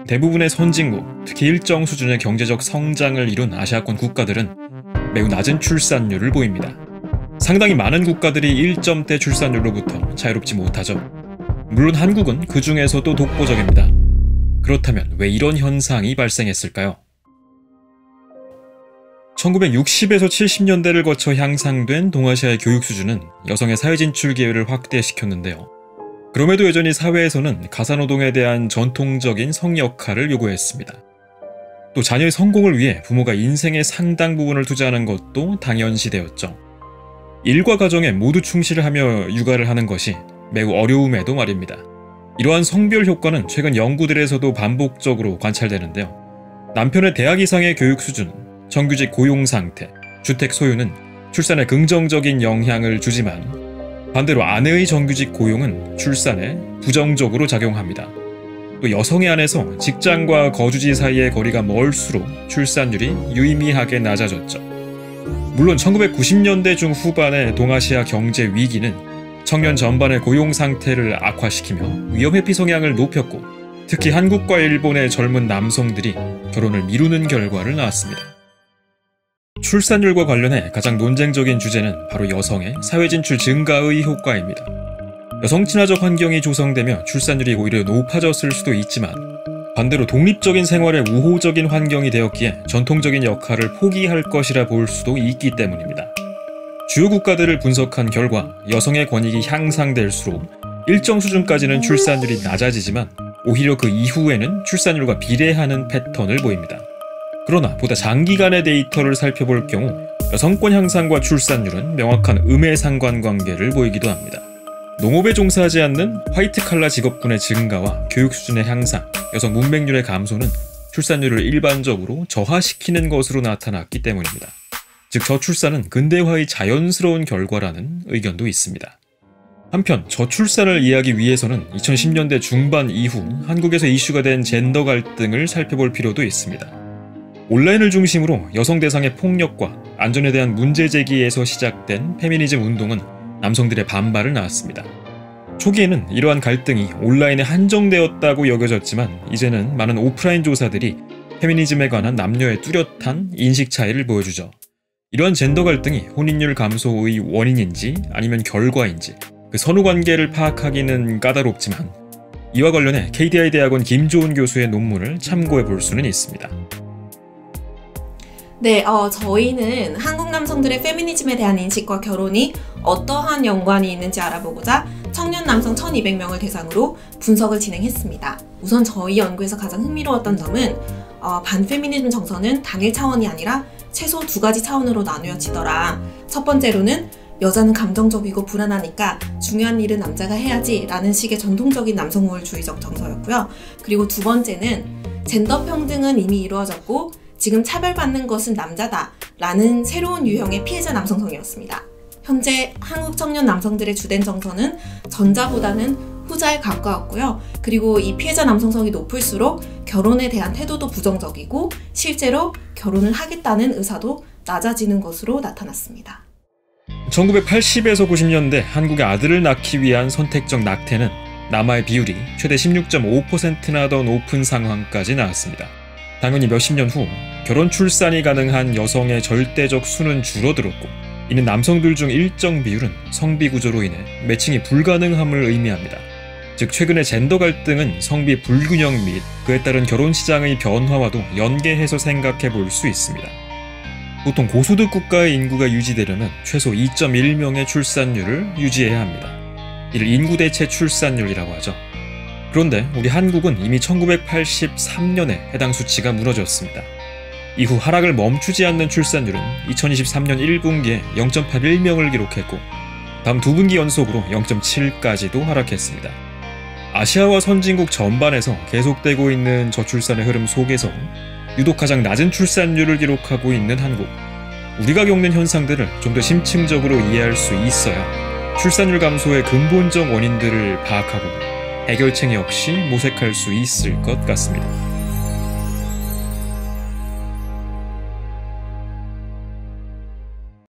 대부분의 선진국, 특히 일정 수준의 경제적 성장을 이룬 아시아권 국가들은 매우 낮은 출산율을 보입니다. 상당히 많은 국가들이 1점대 출산율로부터 자유롭지 못하죠. 물론 한국은 그 중에서도 독보적입니다. 그렇다면 왜 이런 현상이 발생했을까요? 1960에서 70년대를 거쳐 향상된 동아시아의 교육 수준은 여성의 사회 진출 기회를 확대시켰는데요. 그럼에도 여전히 사회에서는 가사노동에 대한 전통적인 성 역할을 요구했습니다. 또 자녀의 성공을 위해 부모가 인생의 상당 부분을 투자하는 것도 당연시되었죠. 일과 가정에 모두 충실을 하며 육아를 하는 것이 매우 어려움에도 말입니다. 이러한 성별 효과는 최근 연구들에서도 반복적으로 관찰되는데요. 남편의 대학 이상의 교육 수준, 정규직 고용 상태, 주택 소유는 출산에 긍정적인 영향을 주지만 반대로 아내의 정규직 고용은 출산에 부정적으로 작용합니다. 또 여성의 안에서 직장과 거주지 사이의 거리가 멀수록 출산율이 유의미하게 낮아졌죠. 물론 1990년대 중후반의 동아시아 경제 위기는 청년 전반의 고용 상태를 악화시키며 위험 회피 성향을 높였고 특히 한국과 일본의 젊은 남성들이 결혼을 미루는 결과를 낳았습니다. 출산율과 관련해 가장 논쟁적인 주제는 바로 여성의 사회 진출 증가의 효과입니다. 여성 친화적 환경이 조성되며 출산율이 오히려 높아졌을 수도 있지만 반대로 독립적인 생활에 우호적인 환경이 되었기에 전통적인 역할을 포기할 것이라 볼 수도 있기 때문입니다. 주요 국가들을 분석한 결과 여성의 권익이 향상될수록 일정 수준까지는 출산율이 낮아지지만 오히려 그 이후에는 출산율과 비례하는 패턴을 보입니다. 그러나 보다 장기간의 데이터를 살펴볼 경우 여성권 향상과 출산율은 명확한 음의 상관관계를 보이기도 합니다. 농업에 종사하지 않는 화이트 칼라 직업군의 증가와 교육 수준의 향상, 여성 문맹률의 감소는 출산율을 일반적으로 저하시키는 것으로 나타났기 때문입니다. 즉 저출산은 근대화의 자연스러운 결과라는 의견도 있습니다. 한편 저출산을 이해하기 위해서는 2010년대 중반 이후 한국에서 이슈가 된 젠더 갈등을 살펴볼 필요도 있습니다. 온라인을 중심으로 여성 대상의 폭력과 안전에 대한 문제 제기에서 시작된 페미니즘 운동은 남성들의 반발을 낳았습니다. 초기에는 이러한 갈등이 온라인에 한정되었다고 여겨졌지만 이제는 많은 오프라인 조사들이 페미니즘에 관한 남녀의 뚜렷한 인식 차이를 보여주죠. 이러한 젠더 갈등이 혼인율 감소의 원인인지 아니면 결과인지 그 선후관계를 파악하기는 까다롭지만 이와 관련해 KDI 대학원 김조은 교수의 논문을 참고해 볼 수는 있습니다. 네, 저희는 한국 남성들의 페미니즘에 대한 인식과 결혼이 어떠한 연관이 있는지 알아보고자 청년 남성 1200명을 대상으로 분석을 진행했습니다. 우선 저희 연구에서 가장 흥미로웠던 점은 반페미니즘 정서는 단일 차원이 아니라 최소 2가지 차원으로 나누어지더라. 첫 번째로는 여자는 감정적이고 불안하니까 중요한 일은 남자가 해야지 라는 식의 전통적인 남성 우월주의적 정서였고요. 그리고 두 번째는 젠더 평등은 이미 이루어졌고 지금 차별받는 것은 남자다 라는 새로운 유형의 피해자 남성성이었습니다. 현재 한국 청년 남성들의 주된 정서는 전자보다는 후자에 가까웠고요. 그리고 이 피해자 남성성이 높을수록 결혼에 대한 태도도 부정적이고 실제로 결혼을 하겠다는 의사도 낮아지는 것으로 나타났습니다. 1980에서 90년대 한국의 아들을 낳기 위한 선택적 낙태는 남아의 비율이 최대 16.5%나 더 높은 상황까지 나왔습니다. 당연히 몇십 년 후 결혼 출산이 가능한 여성의 절대적 수는 줄어들었고 이는 남성들 중 일정 비율은 성비 구조로 인해 매칭이 불가능함을 의미합니다. 즉 최근의 젠더 갈등은 성비 불균형 및 그에 따른 결혼 시장의 변화와도 연계해서 생각해 볼 수 있습니다. 보통 고소득 국가의 인구가 유지되려면 최소 2.1명의 출산율을 유지해야 합니다. 이를 인구대체 출산율이라고 하죠. 그런데 우리 한국은 이미 1983년에 해당 수치가 무너졌습니다. 이후 하락을 멈추지 않는 출산율은 2023년 1분기에 0.81명을 기록했고 다음 2분기 연속으로 0.7까지도 하락했습니다. 아시아와 선진국 전반에서 계속되고 있는 저출산의 흐름 속에서 유독 가장 낮은 출산율을 기록하고 있는 한국. 우리가 겪는 현상들을 좀 더 심층적으로 이해할 수 있어야 출산율 감소의 근본적 원인들을 파악하고 해결책 역시 모색할 수 있을 것 같습니다.